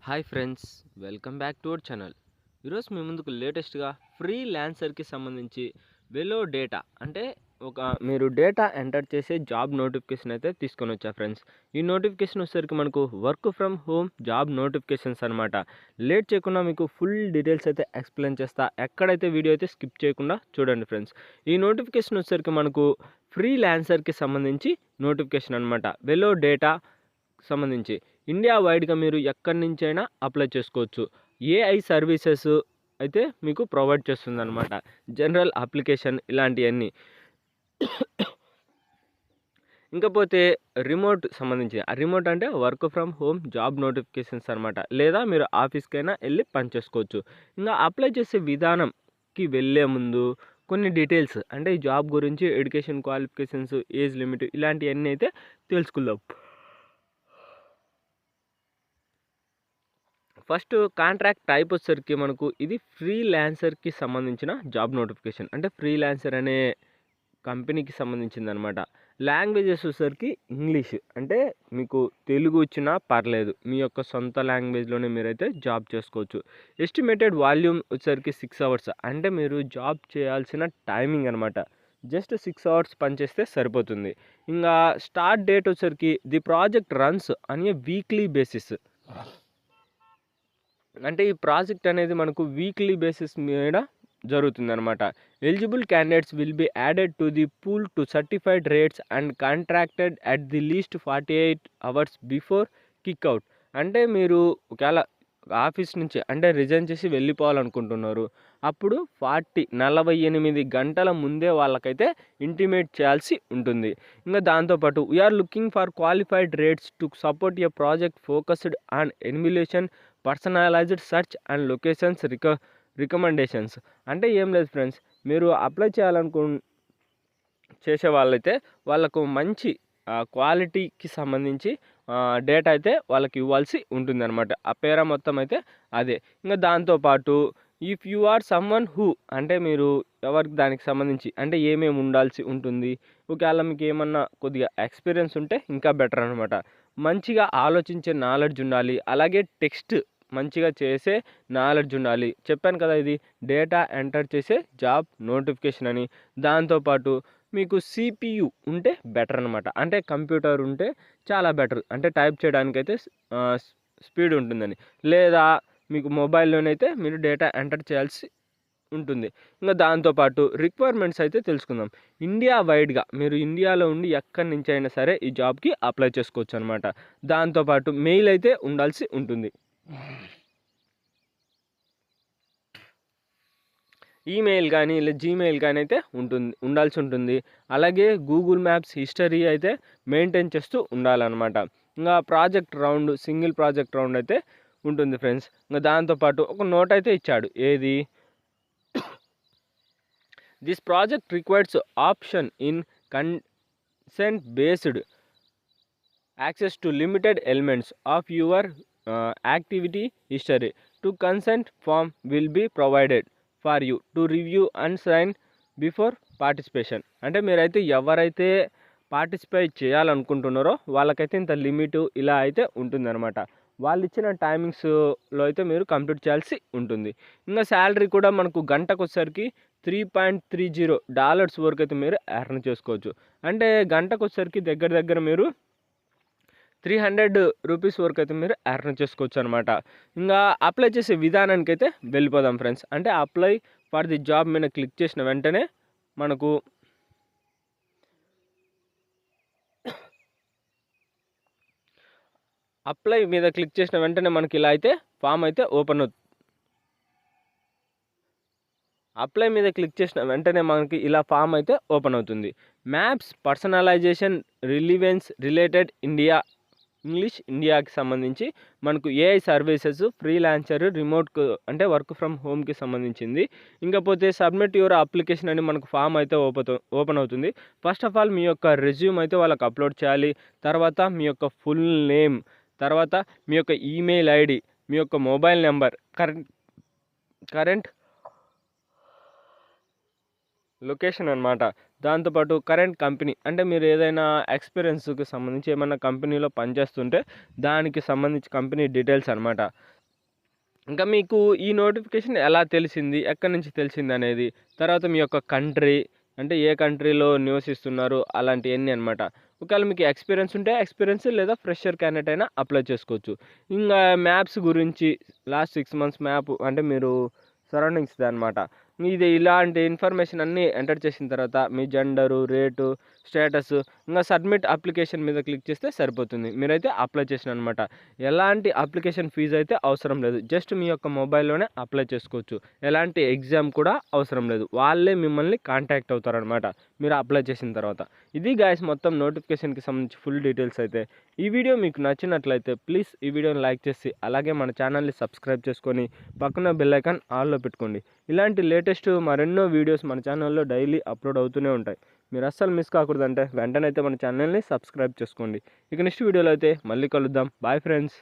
Hi friends, welcome back to our channel. ఈరోజు మీ ముందుకు లేటెస్ట్గా ఫ్రీలాన్సర్కి సంబంధించి వెలో డేటా అంటే మీరు డేటా ఎంటర్ చేసే జాబ్ నోటిఫికేషన్ అయితే తీసుకొని వచ్చా ఫ్రెండ్స్. ఈ నోటిఫికేషన్ వచ్చేసరికి మనకు work from home job notifications అనమాట. లేట్ చేయకుండా మీకు ఫుల్ డీటెయిల్స్ అయితే ఎక్స్ప్లెయిన్ చేస్తా. ఎక్కడైతే వీడియో అయితే స్కిప్ చేయకుండా చూడండి ఫ్రెండ్స్. ఈ నోటిఫికేషన్ వచ్చేసరికి మనకు ఫ్రీలాన్సర్కి సంబంధించి నోటిఫికేషన్ అనమాట. వెలో డేటా సంబంధించి ఇండియా వైడ్గా మీరు ఎక్కడి నుంచైనా అప్లై చేసుకోవచ్చు. ఏఐ సర్వీసెస్ అయితే మీకు ప్రొవైడ్ చేస్తుంది అనమాట. జనరల్ అప్లికేషన్ ఇలాంటివన్నీ. ఇంకపోతే రిమోట్ సంబంధించి రిమోట్ అంటే work from home job notifications అనమాట. లేదా మీరు ఆఫీస్కైనా వెళ్ళి పని చేసుకోవచ్చు. ఇంకా అప్లై చేసే విధానంకి వెళ్ళే ముందు కొన్ని డీటెయిల్స్ అంటే ఈ జాబ్ గురించి ఎడ్యుకేషన్ క్వాలిఫికేషన్స్, ఏజ్ లిమిట్ ఇలాంటివన్నీ అయితే తెలుసుకుందాం. ఫస్ట్ కాంట్రాక్ట్ టైప్ వచ్చేసరికి మనకు ఇది ఫ్రీలాన్సర్కి సంబంధించిన జాబ్ నోటిఫికేషన్. అంటే ఫ్రీలాన్సర్ అనే కంపెనీకి సంబంధించింది అనమాట. లాంగ్వేజెస్ వచ్చేసరికి ఇంగ్లీష్. అంటే మీకు తెలుగు వచ్చినా పర్లేదు, మీ యొక్క సొంత లాంగ్వేజ్లోనే మీరైతే జాబ్ చేసుకోవచ్చు. ఎస్టిమేటెడ్ వాల్యూమ్ వచ్చేసరికి 6 అవర్స్. అంటే మీరు జాబ్ చేయాల్సిన టైమింగ్ అనమాట. జస్ట్ 6 అవర్స్ పనిచేస్తే సరిపోతుంది. ఇంకా స్టార్ట్ డేట్ వచ్చేసరికి ది ప్రాజెక్ట్ రన్స్ అని వీక్లీ బేసిస్. అంటే ఈ ప్రాజెక్ట్ అనేది మనకు వీక్లీ బేసిస్ మీద జరుగుతుంది అనమాట. Eligible candidates will be added to the pool to certified rates and contracted at the least 48 hours before kick out. అంటే మీరు ఒకవేళ ఆఫీస్ నుంచి అంటే రిజైన్ చేసి వెళ్ళిపోవాలనుకుంటున్నారు, అప్పుడు 48 గంటల ముందే వాళ్ళకైతే ఇంటిమేట్ చేయాల్సి ఉంటుంది. ఇంకా దాంతోపాటు we're looking for qualified rates to support a project focused on emulation, personalized search and locations recommendations. అంటే ఏం లేదు ఫ్రెండ్స్, మీరు అప్లై చేసే వాళ్ళైతే వాళ్ళకు మంచి క్వాలిటీకి సంబంధించి డేటా అయితే వాళ్ళకి ఇవ్వాల్సి ఉంటుందన్నమాట. ఆ పేరా మొత్తం అయితే అదే. ఇంకా దాంతోపాటు if you are someone who అంటే మీరు ఎవరికి దానికి సంబంధించి అంటే ఏమేమి ఉండాల్సి ఉంటుంది, ఒకవేళ మీకు ఏమన్నా కొద్దిగా ఎక్స్పీరియన్స్ ఉంటే ఇంకా బెటర్ అనమాట. మంచిగా ఆలోచించే నాలెడ్జ్ ఉండాలి. అలాగే టెక్స్ట్ మంచిగా చేసే నాలెడ్జ్ ఉండాలి. చెప్పాను కదా, ఇది డేటా ఎంటర్ చేసే జాబ్ నోటిఫికేషన్ అని. దాంతోపాటు మీకు సిపియు ఉంటే బెటర్ అనమాట. అంటే కంప్యూటర్ ఉంటే చాలా బెటర్. అంటే టైప్ చేయడానికైతే స్పీడ్ ఉంటుందని. లేదా మీకు మొబైల్లోనైతే మీరు డేటా ఎంటర్ చేయాల్సి ఉంటుంది. ఇంకా దాంతోపాటు రిక్వైర్మెంట్స్ అయితే తెలుసుకుందాం. ఇండియా వైడ్గా మీరు ఇండియాలో ఉండి ఎక్కడి నుంచి అయినా సరే ఈ జాబ్కి అప్లై చేసుకోవచ్చు అనమాట. దాంతోపాటు మెయిల్ అయితే ఉండాల్సి ఉంటుంది. ఈమెయిల్ కానీ ఇలా జీమెయిల్ కానీ అయితే ఉండాల్సి ఉంటుంది. అలాగే గూగుల్ మ్యాప్స్ హిస్టరీ అయితే మెయింటైన్ చేస్తూ ఉండాలన్నమాట. ఇంకా సింగిల్ ప్రాజెక్ట్ రౌండ్ అయితే ఉంటుంది ఫ్రెండ్స్. ఇంకా దాంతోపాటు ఒక నోట్ అయితే ఇచ్చాడు. ఏది, this project requires option in consent based access to limited elements of your activity history to consent form will be provided for you to review and sign before participation. అంటే మీరైతే ఎవరైతే participate చేయాలనుకుంటున్నారో వాళ్ళకైతే ఇంత limit ఇలా అయితే ఉంటుందన్నమాట. వాళ్ళు ఇచ్చిన టైమింగ్స్లో అయితే మీరు కంప్లీట్ చేయాల్సి ఉంటుంది. ఇంకా శాలరీ కూడా మనకు గంటకు వచ్చేసరికి $3.30 వరకు అయితే మీరు ఎర్న్ చేసుకోవచ్చు. అంటే గంటకు వచ్చేసరికి దగ్గర మీరు 300 రూపీస్ వరకు అయితే మీరు ఎర్న్ చేసుకోవచ్చు అనమాట. ఇంకా అప్లై చేసే విధానానికి అయితే వెళ్ళిపోదాం ఫ్రెండ్స్. అంటే అప్లై ఫర్ ది జాబ్ మీద క్లిక్ చేసిన వెంటనే మనకు అప్లై మీద క్లిక్ చేసిన వెంటనే మనకి ఇలా అయితే ఫామ్ అయితే ఓపెన్ అవుతుంది. అప్లై మీద క్లిక్ చేసిన వెంటనే మనకి ఇలా ఫామ్ అయితే ఓపెన్ అవుతుంది. మ్యాప్స్ పర్సనలైజేషన్ రిలివెన్స్ రిలేటెడ్ ఇండియాకి సంబంధించి మనకు ఏఐ సర్వీసెస్, ఫ్రీలాన్సర్, రిమోట్ అంటే వర్క్ ఫ్రమ్ హోమ్కి సంబంధించింది. ఇంకపోతే సబ్మిట్ యువర్ అప్లికేషన్ అని మనకు ఫామ్ అయితే ఓపెన్ అవుతుంది. ఫస్ట్ ఆఫ్ ఆల్ మీ యొక్క రెజ్యూమ్ అయితే వాళ్ళకి అప్లోడ్ చేయాలి. తర్వాత మీ యొక్క ఫుల్ నేమ్, తర్వాత మీ యొక్క ఈమెయిల్ ఐడి, మీ యొక్క మొబైల్ నెంబర్, కరెంట్ లొకేషన్ అనమాట. దాంతోపాటు కరెంట్ కంపెనీ అంటే మీరు ఏదైనా ఎక్స్పీరియన్స్కి సంబంధించి ఏమైనా కంపెనీలో పనిచేస్తుంటే దానికి సంబంధించి కంపెనీ డీటెయిల్స్ అనమాట. ఇంకా మీకు ఈ నోటిఫికేషన్ ఎలా తెలిసింది, ఎక్కడి నుంచి తెలిసింది అనేది, తర్వాత మీ యొక్క కంట్రీ, అంటే ఏ కంట్రీలో నివసిస్తున్నారు అలాంటివన్నీ అనమాట. ఒకవేళ మీకు ఎక్స్పీరియన్స్ ఉంటే ఎక్స్పీరియన్స్, లేదా ఫ్రెషర్ క్యాండిడేట్ అయినా అప్లై చేసుకోవచ్చు. ఇంకా మ్యాప్స్ గురించి లాస్ట్ 6 మంత్స్ మ్యాప్ అంటే మీరు సరౌండింగ్స్ది అనమాట. ఇది ఇలాంటి ఇన్ఫర్మేషన్ అన్నీ ఎంటర్ చేసిన తర్వాత మీ జెండరు, రేటు, స్టేటస్, ఇంకా సబ్మిట్ అప్లికేషన్ మీద క్లిక్ చేస్తే సరిపోతుంది. మీరైతే అప్లై చేసిన అనమాట. ఎలాంటి అప్లికేషన్ ఫీజు అయితే అవసరం లేదు. జస్ట్ మీ యొక్క మొబైల్లోనే అప్లై చేసుకోవచ్చు. ఎలాంటి ఎగ్జామ్ కూడా అవసరం లేదు. వాళ్ళే మిమ్మల్ని కాంటాక్ట్ అవుతారనమాట మీరు అప్లై చేసిన తర్వాత. ఇది గాయస్ మొత్తం నోటిఫికేషన్కి సంబంధించి ఫుల్ డీటెయిల్స్ అయితే. ఈ వీడియో మీకు నచ్చినట్లయితే ప్లీజ్ ఈ వీడియోని లైక్ చేసి అలాగే మన ఛానల్ని సబ్స్క్రైబ్ చేసుకొని పక్కన బెల్ ఐకాన్ ఆల్లో పెట్టుకోండి. ఇలాంటి లేటెస్ట్ మరెన్నో వీడియోస్ మన ఛానల్లో డైలీ అప్లోడ్ అవుతూనే ఉంటాయి. మీరు అస్సలు మిస్ కాకూడదంటే వెంటనే అయితే మన ఛానల్ని సబ్స్క్రైబ్ చేసుకోండి. ఇక నెక్స్ట్ వీడియోలో అయితే మళ్ళీ కలుద్దాం. Bye friends.